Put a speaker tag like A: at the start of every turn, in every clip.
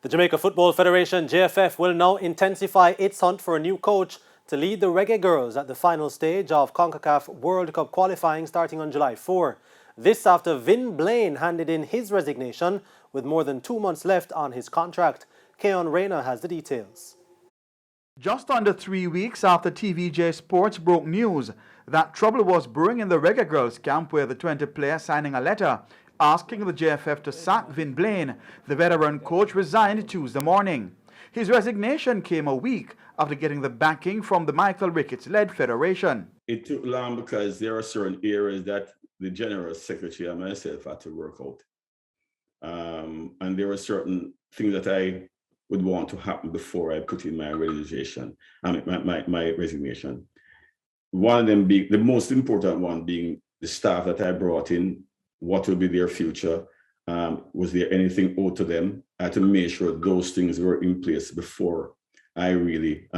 A: The Jamaica Football Federation, JFF, will now intensify its hunt for a new coach to lead the Reggae Girls at the final stage of CONCACAF World Cup qualifying starting on July 4. This after Vin Blaine handed in his resignation with more than 2 months left on his contract. Keon Rayner has the details.
B: Just under 3 weeks after TVJ Sports broke news that trouble was brewing in the Reggae Girls camp, where the 20 players signing a letter asking the JFF to sack Vin Blaine, the veteran coach resigned Tuesday morning. His resignation came a week after getting the backing from the Michael Ricketts-led federation.
C: It took long because there are certain areas that the general secretary and myself had to work out. And there were certain things that I would want to happen before I put in my resignation. My resignation. One of them being, the most important one being the staff that I brought in, what will be their future? Was there anything owed to them? I had to make sure those things were in place before I really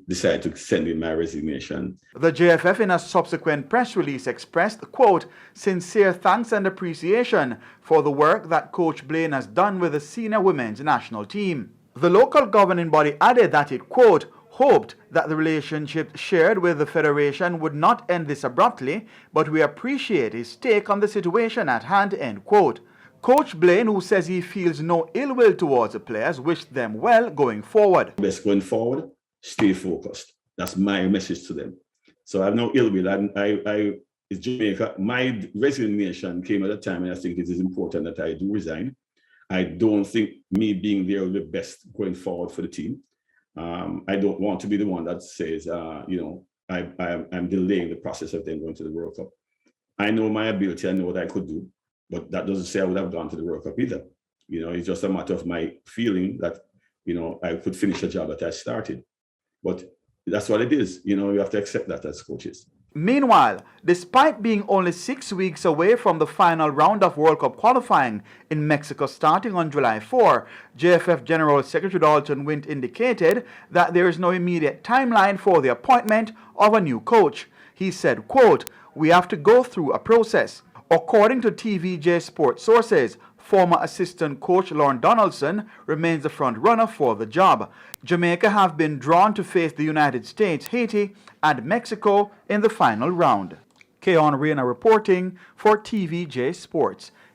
C: decided to send in my resignation.
B: The JFF in a subsequent press release expressed, quote, sincere thanks and appreciation for the work that Coach Blaine has done with the senior women's national team. The local governing body added that it, quote, hoped that the relationship shared with the federation would not end this abruptly, but we appreciate his take on the situation at hand, end quote. Coach Blaine, who says he feels no ill will towards the players, wished them well going forward.
C: Best going forward, stay focused. That's my message to them. So I have no ill will. It's Jamaica. My resignation came at a time, and I think it is important that I do resign. I don't think me being there will be best going forward for the team. I don't want to be the one that says, I'm delaying the process of them going to the World Cup. I know my ability, I know what I could do, but that doesn't say I would have gone to the World Cup either. It's just a matter of my feeling that, I could finish a job that I started. But that's what it is. You have to accept that as coaches.
B: Meanwhile, despite being only 6 weeks away from the final round of World Cup qualifying in Mexico starting on July 4, JFF General Secretary Dalton Wint indicated that there is no immediate timeline for the appointment of a new coach. He said, quote, we have to go through a process. According to TVJ Sports sources, former assistant coach Lauren Donaldson remains the front runner for the job. Jamaica have been drawn to face the United States, Haiti, and Mexico in the final round. Keon Rayner reporting for TVJ Sports.